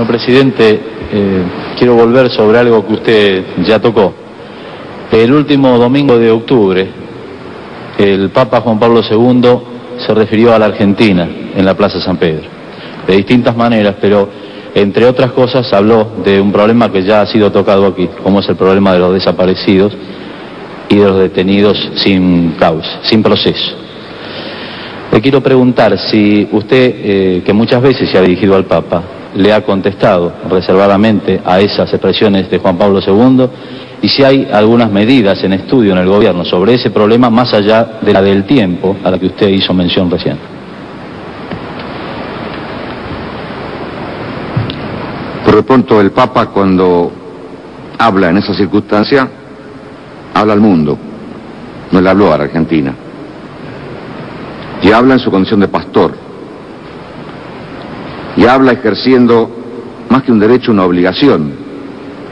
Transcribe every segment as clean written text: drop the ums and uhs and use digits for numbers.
Señor presidente, quiero volver sobre algo que usted ya tocó. El último domingo de octubre, el Papa Juan Pablo II se refirió a la Argentina en la Plaza San Pedro, de distintas maneras, pero entre otras cosas habló de un problema que ya ha sido tocado aquí, como es el problema de los desaparecidos y de los detenidos sin causa, sin proceso. Le quiero preguntar si usted, que muchas veces se ha dirigido al Papa, le ha contestado reservadamente a esas expresiones de Juan Pablo II y si hay algunas medidas en estudio en el gobierno sobre ese problema más allá de la del tiempo a la que usted hizo mención recién. Por de pronto el Papa, cuando habla en esa circunstancia, habla al mundo, no le habló a la Argentina. Y habla en su condición de pastor. Y habla ejerciendo, más que un derecho, una obligación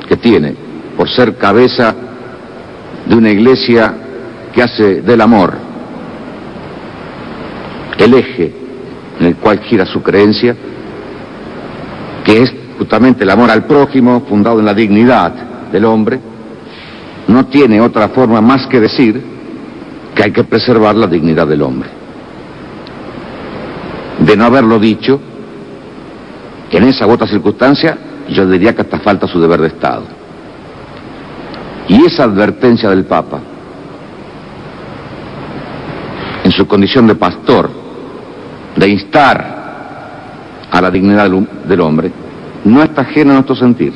que tiene, por ser cabeza de una iglesia que hace del amor el eje en el cual gira su creencia, que es justamente el amor al prójimo, fundado en la dignidad del hombre. No tiene otra forma más que decir que hay que preservar la dignidad del hombre. De no haberlo dicho, en esa u otra circunstancia, yo diría que hasta falta su deber de Estado. Y esa advertencia del Papa, en su condición de pastor, de instar a la dignidad del hombre, no está ajena a nuestro sentir.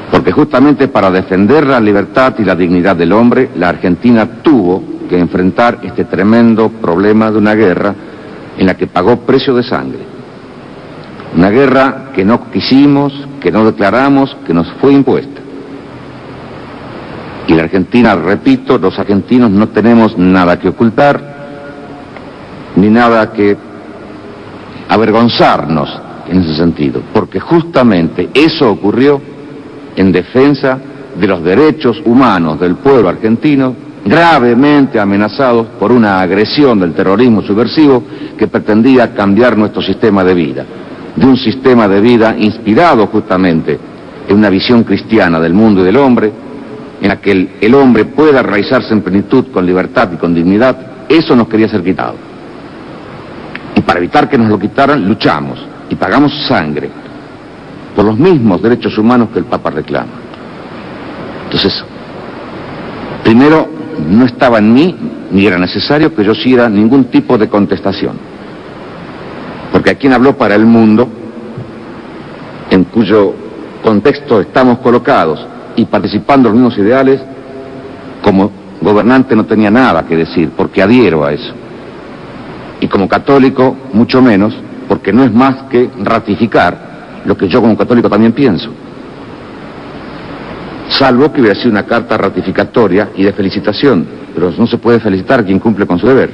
Porque justamente para defender la libertad y la dignidad del hombre, la Argentina tuvo que enfrentar este tremendo problema de una guerra en la que pagó precio de sangre. Una guerra que no quisimos, que no declaramos, que nos fue impuesta. Y la Argentina, repito, los argentinos no tenemos nada que ocultar, ni nada que avergonzarnos en ese sentido, porque justamente eso ocurrió en defensa de los derechos humanos del pueblo argentino, gravemente amenazados por una agresión del terrorismo subversivo que pretendía cambiar nuestro sistema de vida, de un sistema de vida inspirado justamente en una visión cristiana del mundo y del hombre, en la que el hombre pueda realizarse en plenitud, con libertad y con dignidad. Eso nos quería ser quitado. Y para evitar que nos lo quitaran, luchamos y pagamos sangre por los mismos derechos humanos que el Papa reclama. Entonces, primero, no estaba en mí, ni era necesario que yo hiciera ningún tipo de contestación. Porque a quien habló para el mundo, en cuyo contexto estamos colocados y participando en los mismos ideales, como gobernante no tenía nada que decir, porque adhiero a eso. Y como católico, mucho menos, porque no es más que ratificar lo que yo como católico también pienso. Salvo que hubiera sido una carta ratificatoria y de felicitación, pero no se puede felicitar a quien cumple con su deber.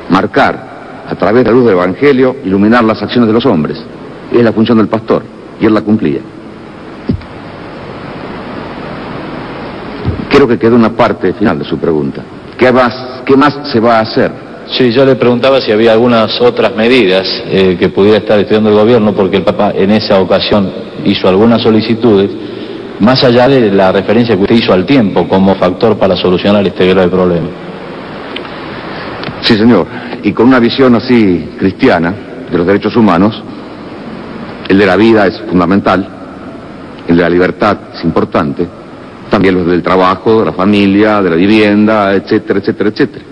Marcar, a través de la luz del Evangelio, iluminar las acciones de los hombres. Es la función del pastor, y él la cumplía. Creo que quedó una parte final de su pregunta. ¿Qué más se va a hacer? Sí, yo le preguntaba si había algunas otras medidas que pudiera estar estudiando el gobierno, porque el Papa en esa ocasión hizo algunas solicitudes, más allá de la referencia que usted hizo al tiempo como factor para solucionar este grave problema. Sí, señor, y con una visión así cristiana de los derechos humanos, el de la vida es fundamental, el de la libertad es importante, también los del trabajo, de la familia, de la vivienda, etcétera, etcétera, etcétera.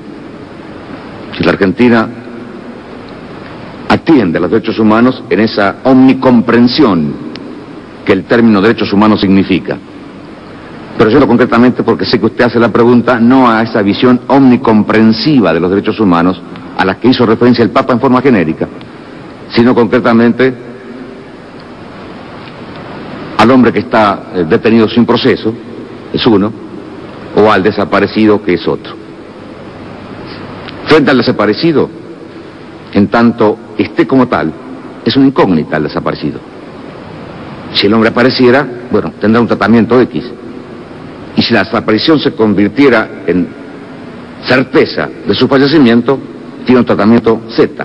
Si la Argentina atiende a los derechos humanos en esa omnicomprensión que el término derechos humanos significa. Pero yo lo concretamente porque sé que usted hace la pregunta no a esa visión omnicomprensiva de los derechos humanos a la que hizo referencia el Papa en forma genérica, sino concretamente al hombre que está detenido sin proceso, es uno, o al desaparecido, que es otro. Frente al desaparecido, en tanto esté como tal, es una incógnita el desaparecido. Si el hombre apareciera, bueno, tendrá un tratamiento X. Y si la desaparición se convirtiera en certeza de su fallecimiento, tiene un tratamiento Z.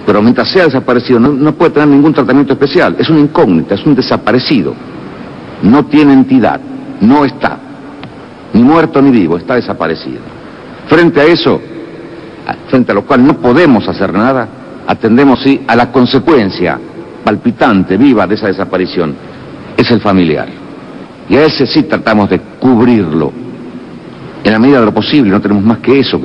pero mientras sea desaparecido no puede tener ningún tratamiento especial. Es una incógnita, es un desaparecido. No tiene entidad, no está, ni muerto ni vivo, está desaparecido. Frente a eso, frente a lo cual no podemos hacer nada, atendemos sí a la consecuencia palpitante, viva de esa desaparición, es el familiar. Y a ese sí tratamos de cubrirlo. En la medida de lo posible, no tenemos más que eso.